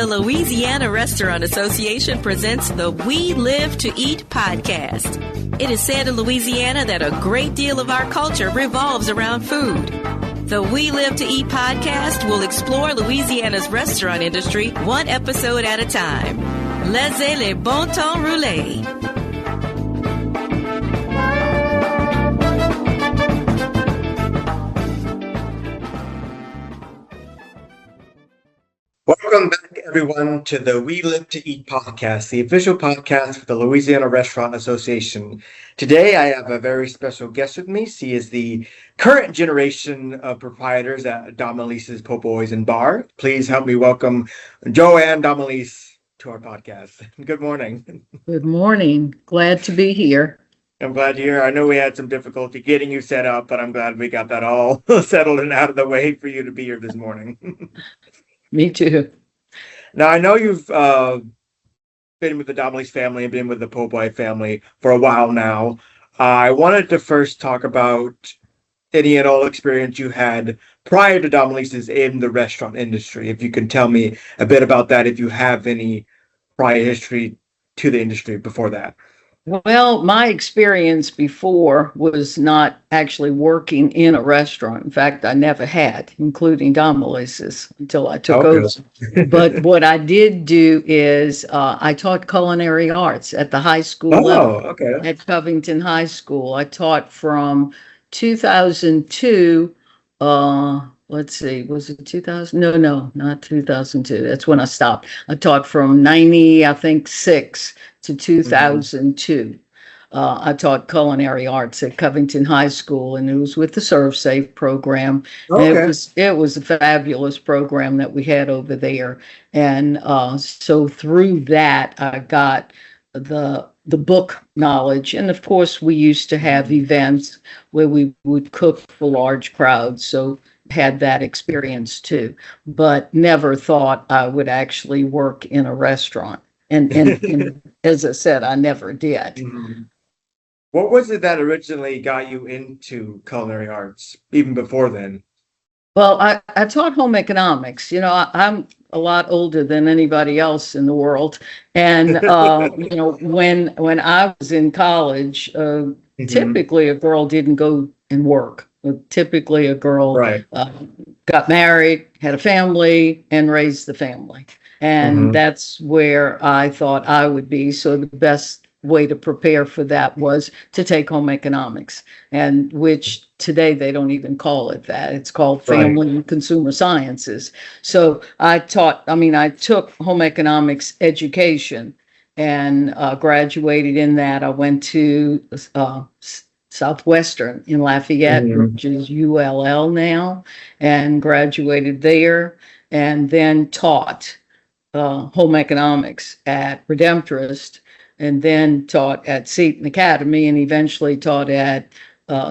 The Louisiana Restaurant Association presents the We Live to Eat podcast. It is said in Louisiana that a great deal of our culture revolves around food. The We Live to Eat podcast will explore Louisiana's restaurant industry one episode at a time. Laissez les bon temps rouler. Welcome back, everyone, to the We Live to Eat podcast, the official podcast for the Louisiana Restaurant Association. Today, I have a very special guest with me. She is the current generation of proprietors at Domilise's Po' Boys and Bar. Please help me welcome Joanne Domilise to our podcast. Good morning. Good morning. Glad to be here. I'm glad you're here. I know we had some difficulty getting you set up, but I'm glad we got that all settled and out of the way for you to be here this morning. Me too. Now, I know you've been with the Domilise family and been with the Po' Boy family for a while now. I wanted to first talk about any and all experience you had prior to Domilise's in the restaurant industry. If you can tell me a bit about that, if you have any prior history to the industry before that. Well, my experience before was not actually working in a restaurant. In fact, I never had, including Domilise's, until I took over. But what I did do is I taught culinary arts at the high school level, at Covington High School. I taught from 2002, let's see, was it 2000? No, not 2002. That's when I stopped. I taught from 6 to 2002. I taught culinary arts at Covington High School, and it was with the Serve Safe program. It was a fabulous program that we had over there. And so through that, I got the book knowledge. And of course, we used to have events where we would cook for large crowds. So had that experience too, but never thought I would actually work in a restaurant. And as I said, I never did. Mm-hmm. What was it that originally got you into culinary arts, even before then? Well, I taught home economics. You know, I'm a lot older than anybody else in the world. And, you know, when I was in college, typically a girl didn't go and work. Typically a girl got married, had a family, and raised the family. And that's where I thought I would be. So the best way to prepare for that was to take home economics, and which today they don't even call it that. It's called family and consumer sciences. So I took home economics education and graduated in that. I went to Southwestern in Lafayette, which is ULL now, and graduated there, and then taught home economics at Redemptorist, and then taught at Seton Academy, and eventually taught at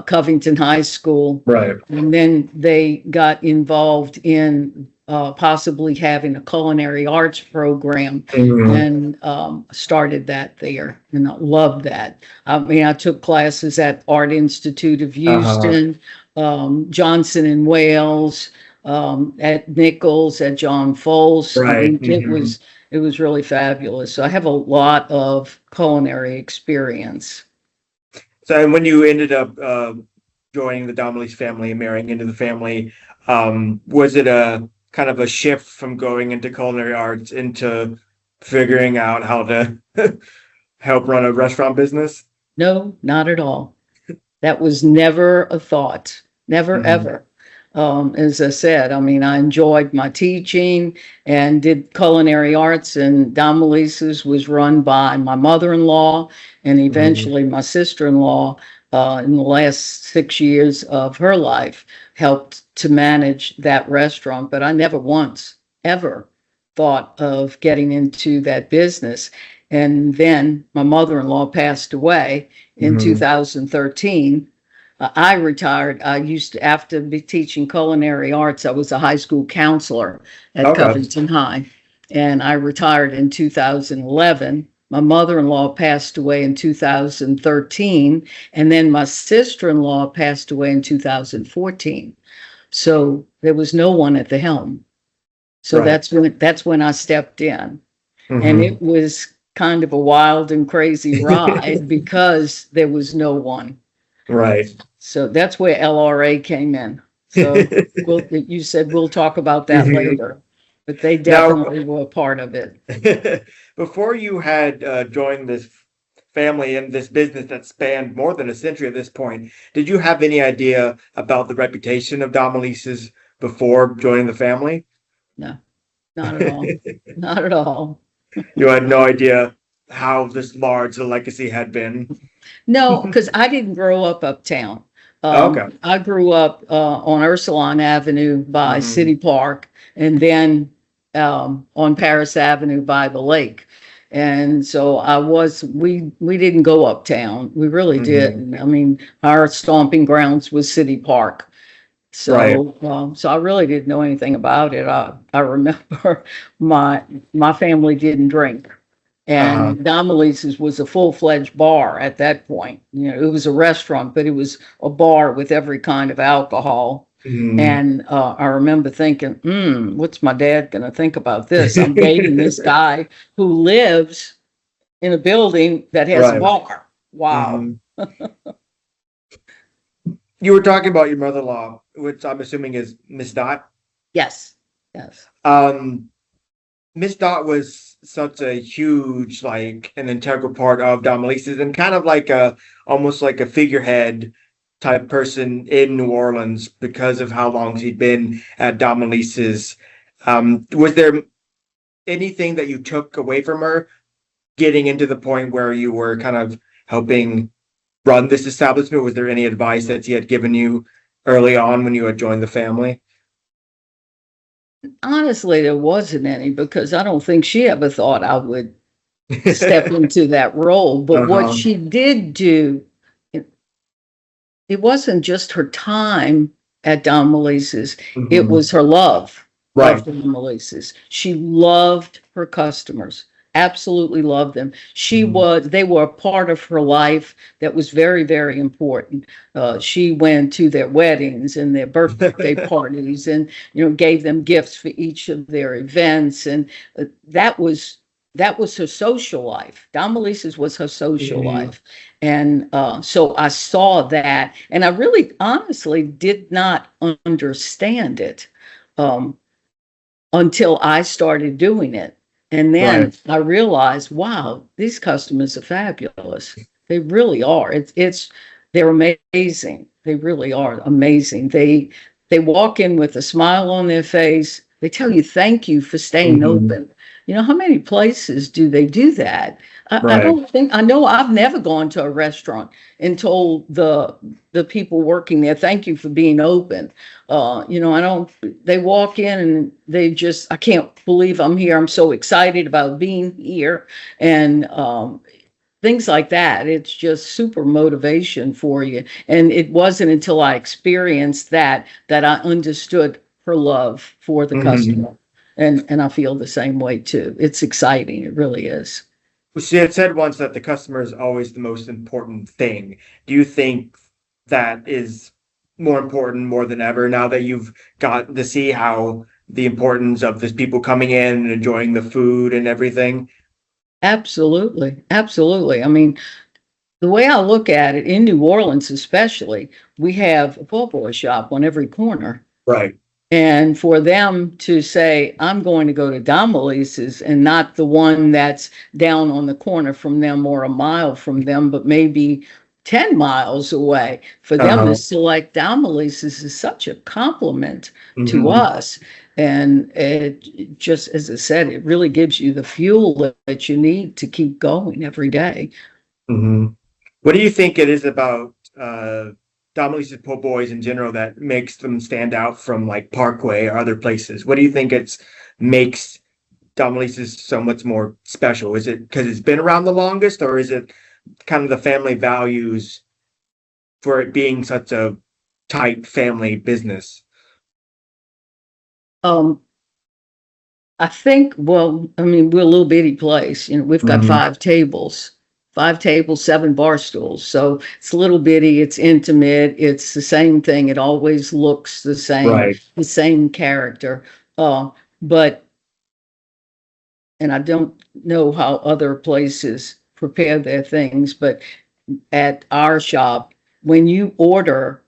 Covington High School. Right. And then they got involved in possibly having a culinary arts program, and started that there, and I loved that. I mean, I took classes at Art Institute of Houston, Johnson and Wales, at Nichols, at John Foles. I mean, it was really fabulous. So I have a lot of culinary experience. So, and when you ended up joining the Domilise family and marrying into the family, was it a kind of a shift from going into culinary arts into figuring out how to help run a restaurant business? No, not at all. That was never a thought. Never, ever. As I said, I mean, I enjoyed my teaching and did culinary arts, and Domilise's was run by my mother-in-law and eventually my sister-in-law in the last 6 years of her life helped to manage that restaurant. But I never once, ever thought of getting into that business. And then my mother-in-law passed away in 2013. I retired. I used to, after be teaching culinary arts, I was a high school counselor at Covington High, and I retired in 2011. My mother-in-law passed away in 2013, and then my sister-in-law passed away in 2014. So there was no one at the helm. So Right. that's when I stepped in. And Mhm. it was kind of a wild and crazy ride because there was no one. Right. So that's where LRA came in. So you said we'll talk about that Mhm. later, but they Now, definitely were a part of it. before you had joined this family and this business that spanned more than a century at this point, did you have any idea about the reputation of Domilise's before joining the family? No, not at all. Not at all. You had no idea how this large the legacy had been. No, because I didn't grow up uptown. Okay. I grew up on Ursuline Avenue by Mhm. City Park, and then on Paris Avenue by the lake. And so we didn't go uptown. We really Mhm. didn't. I mean, our stomping grounds was City Park. Right. So I really didn't know anything about it. I remember my my family didn't drink. Uh-huh. And Domilise's was a full-fledged bar at that point. You know, it was a restaurant, but it was a bar with every kind of alcohol. Mhm. And I remember thinking, what's my dad going to think about this? I'm dating this guy who lives in a building that has a Right. bar. Wow. Mhm. You were talking about your mother-in-law, which I'm assuming is Miss Dot. Yes. Yes. Um, Miss Dot was such a huge, like, an integral part of Domilise's and kind of like a almost like a figurehead type person in New Orleans because of how long she'd been at Domilise's. Was there anything that you took away from her getting into the point where you were kind of helping run this establishment? Was there any advice that she had given you early on when you had joined the family? Honestly, there wasn't any because I don't think she ever thought I would step into that role. But what Uh-huh. she did do, it, it wasn't just her time at Don Melissa's, it Mhm. was her love of Right. Don Melissa's. She loved her customers, absolutely loved them. Mhm. They were a part of her life that was very, very important. She went to their weddings and their birthday parties and, gave them gifts for each of their events. And that was her social life. Don Melissa's was her social Mhm. life. And so I saw that, and I really honestly did not understand it um, until I started doing it. And then Right. I realized, wow, these customers are fabulous. They really are. They're amazing. They really are amazing. They walk in with a smile on their face. They tell you thank you for staying Mhm. open. How many places do they do that? I Right. don't think I know. I've never gone to a restaurant and told the people working there, thank you for being open. I don't, they walk in and I can't believe I'm here. I'm so excited about being here. And things like that. It's just super motivation for you. And it wasn't until I experienced that I understood her love for the Mhm. customer. And I feel the same way too. It's exciting. It really is. Well, she had said once that the customer is always the most important thing. Do you think that is more important more than ever now that you've got to see how the importance of these people coming in and enjoying the food and everything? Absolutely. Absolutely. I mean, the way I look at it, in New Orleans especially, we have a po' boy shop on every corner. Right. And for them to say, I'm going to go to Domilise's and not the one that's down on the corner from them or a mile from them, but maybe 10 miles away, for them to Uh-huh. select Domilise's is such a compliment to Mhm. us. And it just, as I said, it really gives you the fuel that you need to keep going every day. Mhm. What do you think it is about Domino's po' boys in general that makes them stand out from like Parkway or other places? What do you think it's makes Domino's so much more special? Is it because it's been around the longest, or is it kind of the family values for it being such a tight family business? Um, I think, well, I mean, we're a little bitty place. We've got Mhm. five tables, seven bar stools. So it's a little bitty, it's intimate, it's the same thing. It always looks the Right. same character. Uh, but, and I don't know how other places prepare their things, but at our shop, when you order,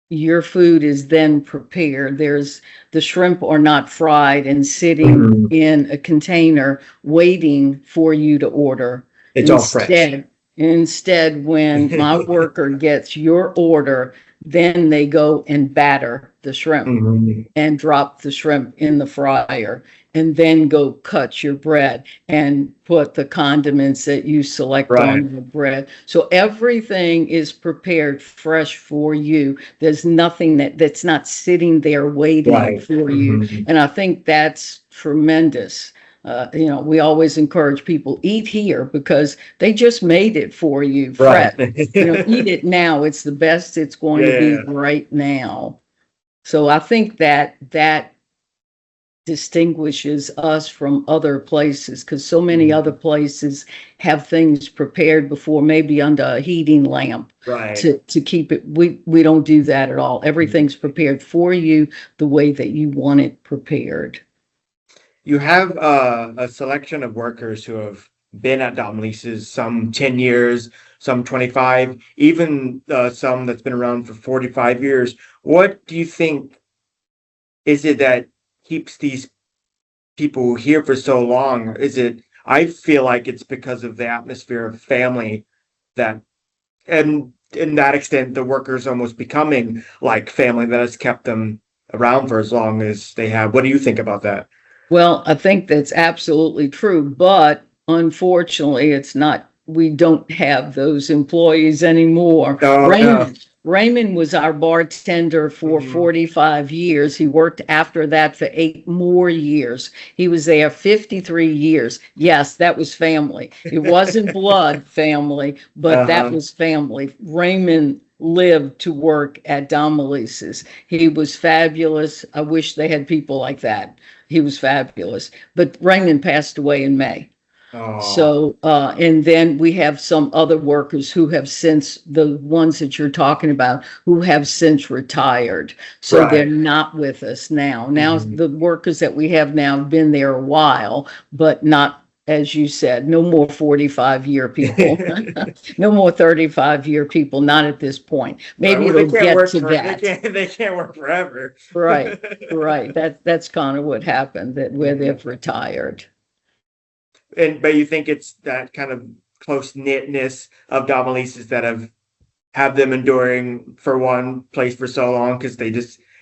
your food is then prepared. There's the shrimp are not fried and sitting Mhm. in a container waiting for you to order. It's all fresh. Instead, when my worker gets your order, then they go and batter the shrimp Mhm. and drop the shrimp in the fryer and then go cut your bread and put the condiments that you select Right. on the bread. So everything is prepared fresh for you. There's nothing that's not sitting there waiting Right. for you. Mhm. And I think that's tremendous. We always encourage people eat here because they just made it for you fresh. Right. Eat it now. It's the best it's going to be Yeah. right now. So I think that distinguishes us from other places because so many other places have things prepared before, maybe under a heating lamp Right. to keep it. We don't do that at all. Everything's prepared for you the way that you want it prepared. You have a selection of workers who have been at Domilise's, some 10 years, some 25, even some that's been around for 45 years. What do you think is it that keeps these people here for so long? I feel like it's because of the atmosphere of family that, and in that extent, the workers almost becoming like family that has kept them around for as long as they have. What do you think about that? Well, I think that's absolutely true, but unfortunately, it's not. We don't have those employees anymore. No, no. Raymond was our bartender for Mhm. 45 years. He worked after that for 8 more years. He was there 53 years. Yes, that was family. It wasn't blood family, but that Uh-huh. was family. Raymond lived to work at Domilise's. He was fabulous. I wish they had people like that. He was fabulous. But Raymond passed away in May. Oh, So, and then we have some other workers who have since, the ones that you're talking about, who have since retired. So they're right. not with us now. Now, Mhm. the workers that we have now have been there a while, but not, as you said, no more 45-year people, no more 35-year people, not at this point. Right. Maybe Well, they it'll can't get work to for they that. can't work forever. Right, right. That's kind of what happened, that where Mhm. they've retired. But you think it's that kind of close knitness of Domilises that have them enduring for one place for so long because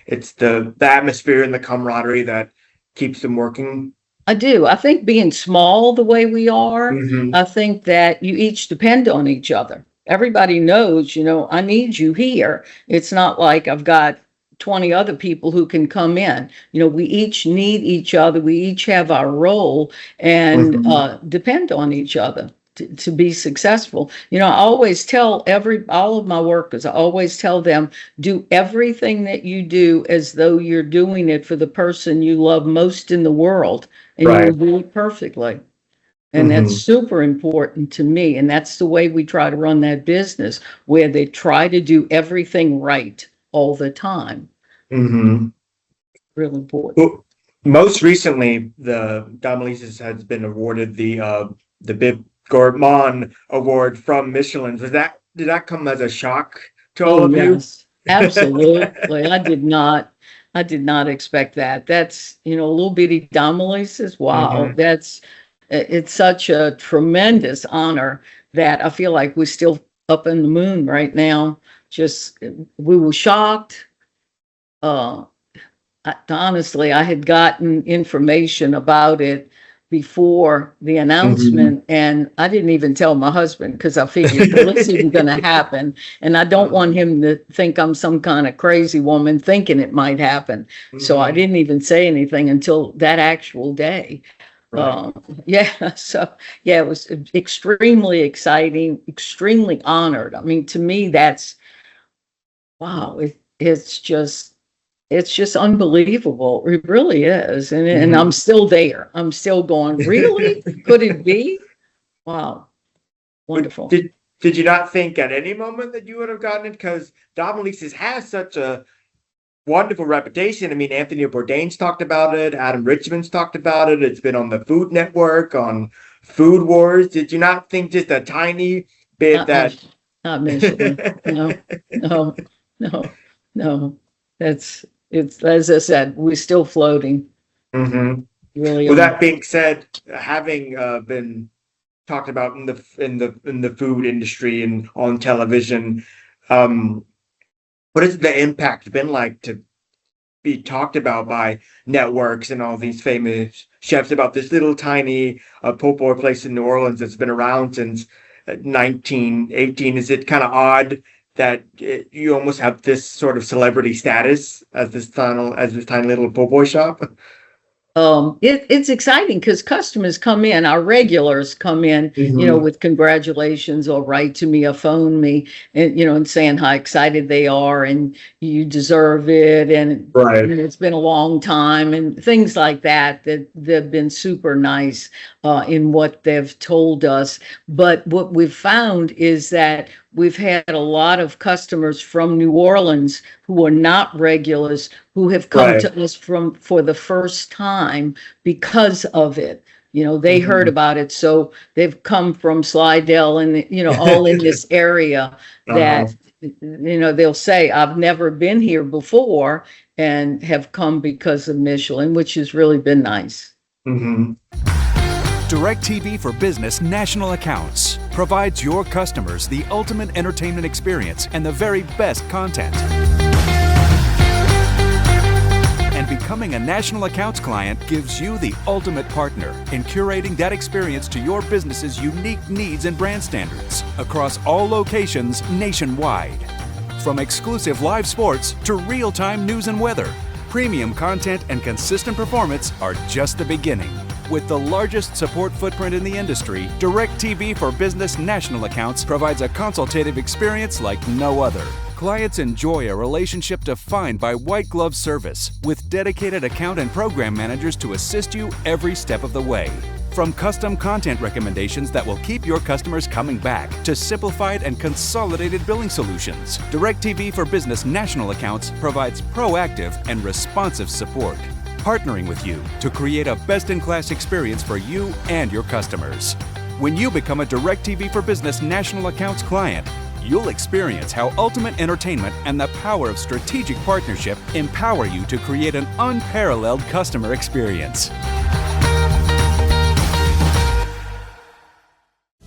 it's the atmosphere and the camaraderie that keeps them working. I do. I think being small the way we are, Hmm. I think that you each depend on each other. Everybody knows, I need you here. It's not like I've got 20 other people who can come in. We each need each other. We each have our role and Hmm. depend on each other to be successful. I always tell all of my workers, I always tell them, do everything that you do as though you're doing it for the person you love most in the world, and you will Right. do it perfectly. And that's Hmm. super important to me. And that's the way we try to run that business, where they try to do everything right all the time. Hmm. Real important. Well, most recently, the Domilises has been awarded the Bib Gourmand Award from Michelin. Did that come as a shock to all Oh, of you? yes, absolutely. I did not expect that. That's, little bitty Domilises. Wow. Hmm. It's such a tremendous honor that I feel like we're still up in the moon right now. Just, we were shocked. Uh, Honestly, I had gotten information about it before the Hmm. announcement, and I didn't even tell my husband because I figured, well, this isn't going to happen. And I don't want him to think I'm some kind of crazy woman thinking it might happen. So I Hmm. didn't even say anything until that actual day. Right. Yeah, so yeah, it was extremely exciting, extremely honored. I mean, to me, that's wow. It's just unbelievable. It really is. And I'm Hmm. still there. I'm still going, really? Could it be? Wow. But Wonderful. did you not think at any moment that you would have gotten it? Because Dominique's has such wonderful reputation. I mean, Anthony Bourdain's talked about it. Adam Richman's talked about it. It's been on the Food Network, on Food Wars. Did you not think just a tiny bit that? Not Michelin. No, no, no, no. It's as I said, we're still floating. Mm-hmm. Really. With that being said, having been talked about in the food industry and on television, what has the impact been like to be talked about by networks and all these famous chefs about this little tiny po' boy place in New Orleans that's been around since 1918? Is it kind of odd that you almost have this sort of celebrity status as this tiny little po' boy shop? It's exciting because customers come in, our regulars come in, with congratulations or write to me or phone me and, and saying how excited they are and you deserve it. And, right. It's been a long time and things like that they've been super nice in what they've told us. But what we've found is that we've had a lot of customers from New Orleans who are not regulars who have come to us for the first time because of it. They heard about it. So they've come from Slidell and, all in this area that, they'll say, I've never been here before and have come because of Michelin, which has really been nice. Mm-hmm. DirecTV for Business National Accounts provides your customers the ultimate entertainment experience and the very best content. And becoming a national accounts client gives you the ultimate partner in curating that experience to your business's unique needs and brand standards across all locations nationwide. From exclusive live sports to real-time news and weather, premium content and consistent performance are just the beginning. With the largest support footprint in the industry, DirecTV for Business National Accounts provides a consultative experience like no other. Clients enjoy a relationship defined by white glove service with dedicated account and program managers to assist you every step of the way. From custom content recommendations that will keep your customers coming back to simplified and consolidated billing solutions, DirecTV for Business National Accounts provides proactive and responsive support, partnering with you to create a best-in-class experience for you and your customers. When you become a DirecTV for Business National Accounts client, you'll experience how ultimate entertainment and the power of strategic partnership empower you to create an unparalleled customer experience.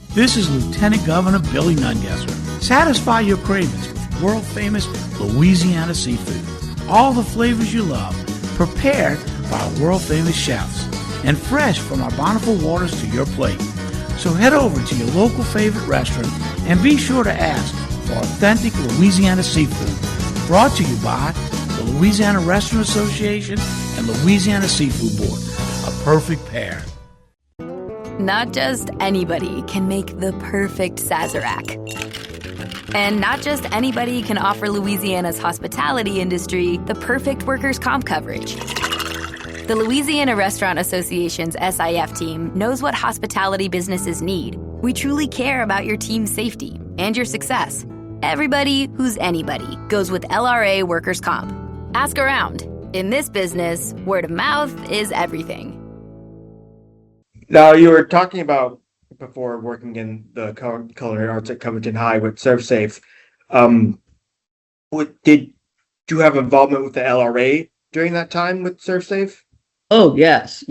This is Lieutenant Governor Billy Nungesser. Satisfy your cravings with world-famous Louisiana seafood. All the flavors you love, prepared by our world-famous chefs, and fresh from our bountiful waters to your plate. So head over to your local favorite restaurant and be sure to ask for authentic Louisiana seafood. Brought to you by the Louisiana Restaurant Association and Louisiana Seafood Board. A perfect pair. Not just anybody can make the perfect Sazerac. And not just anybody can offer Louisiana's hospitality industry the perfect workers' comp coverage. The Louisiana Restaurant Association's SIF team knows what hospitality businesses need. We truly care about your team's safety and your success. Everybody who's anybody goes with LRA workers' comp. Ask around. In this business, word of mouth is everything. Now, you were talking about before working in the culinary arts at Covington High with ServSafe. Did you have involvement with the LRA during that time with ServSafe? Oh, yes,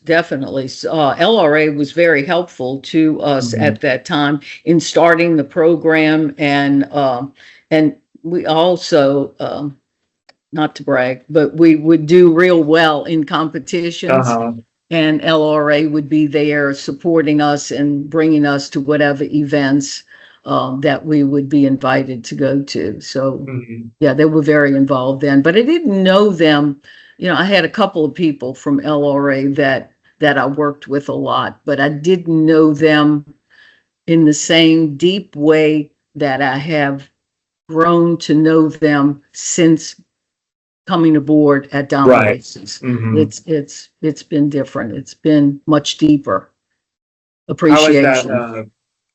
definitely. LRA was very helpful to us at that time in starting the program, and we also, not to brag, but we would do real well in competitions. And LRA would be there supporting us and bringing us to whatever events that we would be invited to go to. So, yeah, they were very involved then. But I didn't know them. I had a couple of people from LRA that I worked with a lot, but I didn't know them in the same deep way that I have grown to know them since coming aboard at Domilise. It's been different. It's been much deeper appreciation. How has that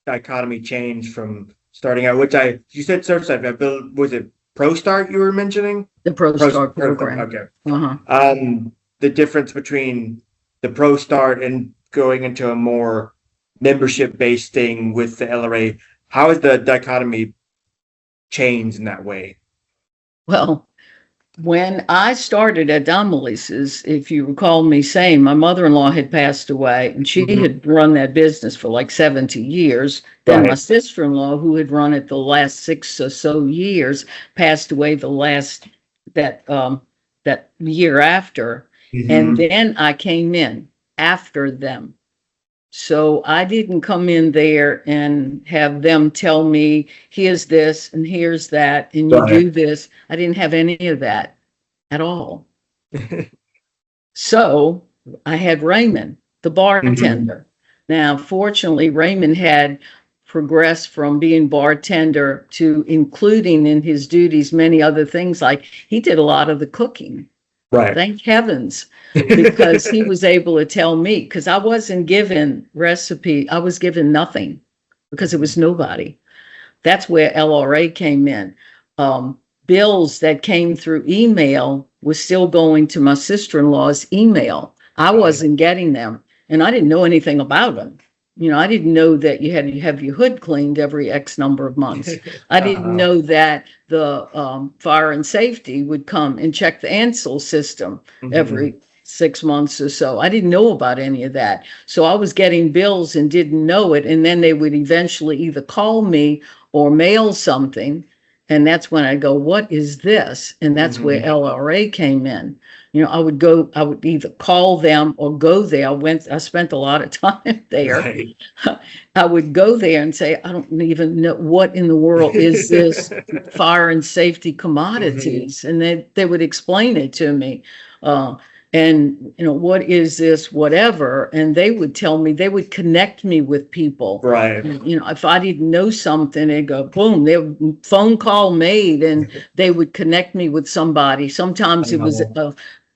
dichotomy changed from starting out, you said ServSafe, was it ProStart you were mentioning? The ProStart program. Okay. Uh-huh. The difference between the ProStart and going into a more membership-based thing with the LRA, how has the dichotomy changed in that way? Well, when I started at Domilise's, if you recall me saying, my mother-in-law had passed away and she had run that business for like 70 years. Then my sister-in-law, who had run it the last 6 or so years, passed away that year after. And then I came in after them. So I didn't come in there and have them tell me, here's this and here's that, and you do this. I didn't have any of that at all. So I had Raymond, the bartender. Now, fortunately, Raymond had progressed from being bartender to including in his duties many other things, like he did a lot of the cooking. Right. Thank heavens, because he was able to tell me, because I wasn't given recipe. I was given nothing because it was nobody. That's where LRA came in. Bills that came through email was still going to my sister-in-law's email. I wasn't getting them, and I didn't know anything about them. You know, I didn't know that you had to have your hood cleaned every X number of months. I didn't know that the fire and safety would come and check the Ansel system every 6 months or so. I didn't know about any of that. So I was getting bills and didn't know it. And then they would eventually either call me or mail something. And that's when I go, what is this? And that's where LRA came in. You know, I would either call them or go there. I spent a lot of time there. Right. I would go there and say, I don't even know what in the world is this fire and safety commodities. And they would explain it to me. And, you know, what is this, whatever. And they would tell me, they would connect me with people. Right. You know, if I didn't know something, they'd go, boom, they would phone call made and they would connect me with somebody. Sometimes it was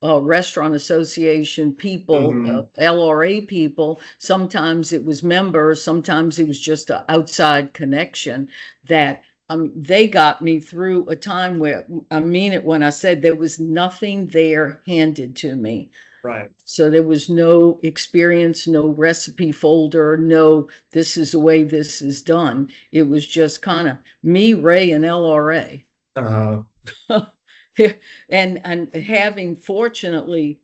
a restaurant association people, LRA people. Sometimes it was members. Sometimes it was just an outside connection that they got me through a time where, I mean it when I said there was nothing there handed to me. Right. So there was no experience, no recipe folder, no, this is the way this is done. It was just kind of me, Ray, and LRA. And having, fortunately,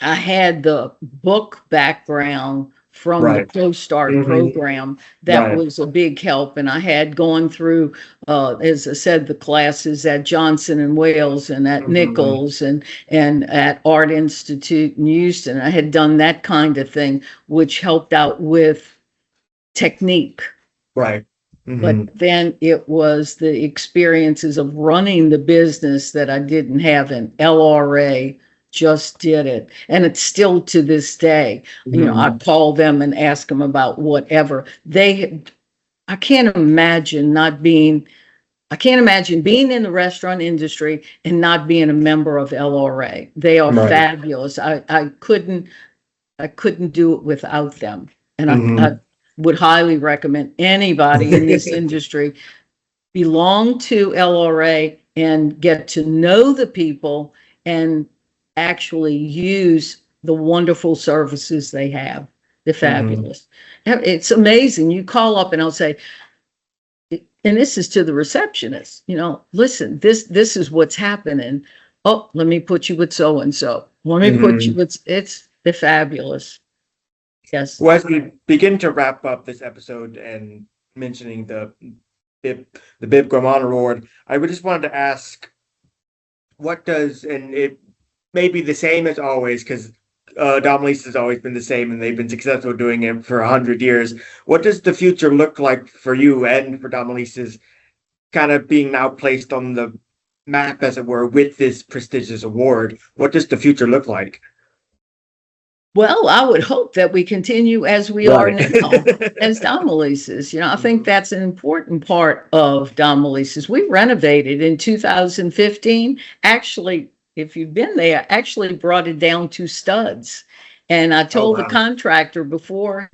I had the book background from the ProStart program. That was a big help. And I had gone through, as I said, the classes at Johnson and Wales and at Nichols and at Art Institute in Houston. I had done that kind of thing, which helped out with technique. Right. But then it was the experiences of running the business that I didn't have in LRA. Just did it. And it's still to this day. You know, I call them and ask them about whatever. I can't imagine being in the restaurant industry and not being a member of LRA. They are fabulous. I couldn't do it without them. And I would highly recommend anybody in this industry belong to LRA and get to know the people and actually use the wonderful services they have. They're fabulous. It's amazing. You call up and I'll say, and this is to the receptionist, you know, listen, this is what's happening. Oh, let me put you with so-and-so. Let me put you with, they're fabulous. Yes. Well, as we begin to wrap up this episode and mentioning the Bib Gourmand Award, I would just wanted to ask, what does, and it may be the same as always, because Domilise has always been the same and they've been successful doing it for 100 years. What does the future look like for you and for Domilise's kind of being now placed on the map, as it were, with this prestigious award? What does the future look like? Well, I would hope that we continue as we are now, as Domilise's. You know, I think that's an important part of Domilise's. We renovated in 2015. Actually, if you've been there, actually brought it down to studs. And I told the contractor before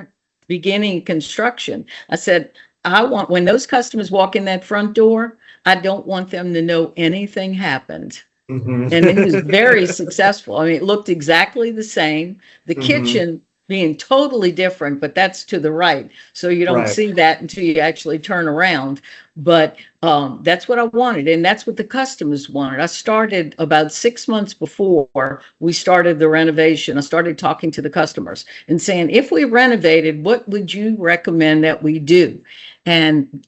beginning construction, I said, I want, when those customers walk in that front door, I don't want them to know anything happened. Mm-hmm. And it was very successful. I mean, it looked exactly the same. The kitchen being totally different, but that's to the right. So you don't see that until you actually turn around. But that's what I wanted. And that's what the customers wanted. I started about 6 months before we started the renovation. I started talking to the customers and saying, if we renovated, what would you recommend that we do? And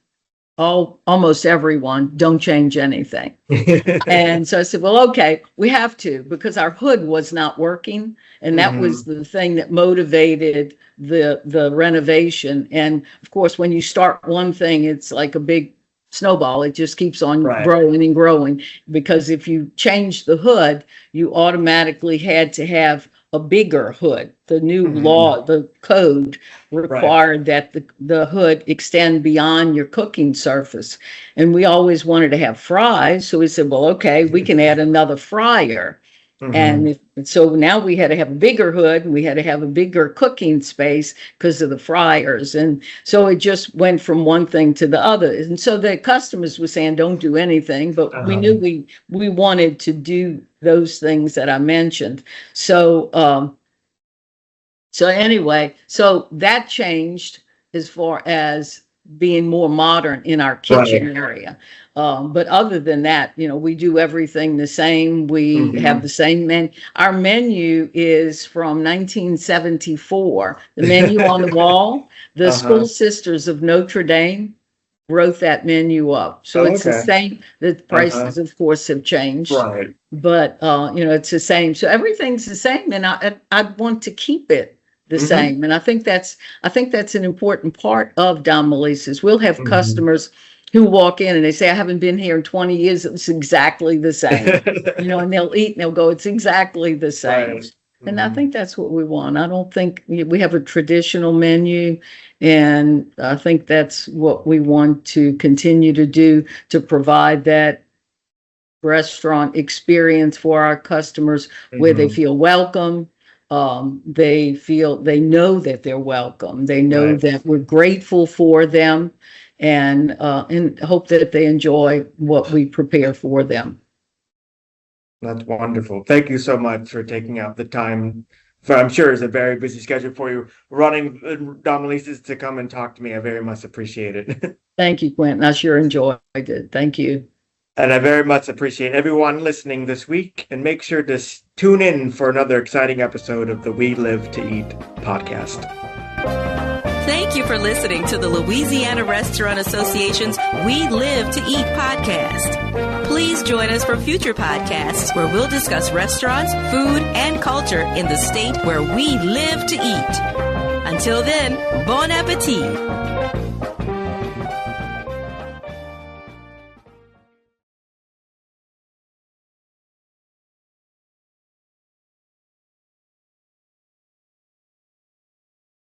almost everyone, don't change anything. And so I said, well, okay, we have to, because our hood was not working. And that was the thing that motivated the renovation. And of course, when you start one thing, it's like a big snowball. It just keeps on growing and growing, because if you change the hood, you automatically had to have a bigger hood. The new law, the code required that the hood extend beyond your cooking surface. And we always wanted to have fries. So we said, well, okay, we can add another fryer. And so now we had to have a bigger hood, and we had to have a bigger cooking space because of the fryers. And so it just went from one thing to the other. And so the customers were saying, don't do anything, but we knew we wanted to do those things that I mentioned. So, so anyway, so that changed as far as being more modern in our kitchen area. But other than that, you know, we do everything the same. We have the same menu. Our menu is from 1974. The menu on the wall, the School Sisters of Notre Dame wrote that menu up. So it's the same. The prices, of course, have changed. But, you know, it's the same. So everything's the same. And I want to keep it the same. And I think that's an important part of Domilise's. We'll have customers who walk in and they say, I haven't been here in 20 years. It's exactly the same. You know, and they'll eat and they'll go, it's exactly the same. And I think that's what we want. I don't think we have a traditional menu. And I think that's what we want to continue to do, to provide that restaurant experience for our customers where they feel welcome. They know that they're welcome. They know that we're grateful for them, and hope that they enjoy what we prepare for them. That's wonderful. Thank you so much for taking out the time. I'm sure it's a very busy schedule for you, running Domilise's, to come and talk to me. I very much appreciate it. Thank you, Quentin. I sure enjoyed it. Thank you. And I very much appreciate everyone listening this week, and make sure to tune in for another exciting episode of the We Live to Eat podcast. Thank you for listening to the Louisiana Restaurant Association's We Live to Eat podcast. Please join us for future podcasts where we'll discuss restaurants, food, and culture in the state where we live to eat. Until then, bon appetit.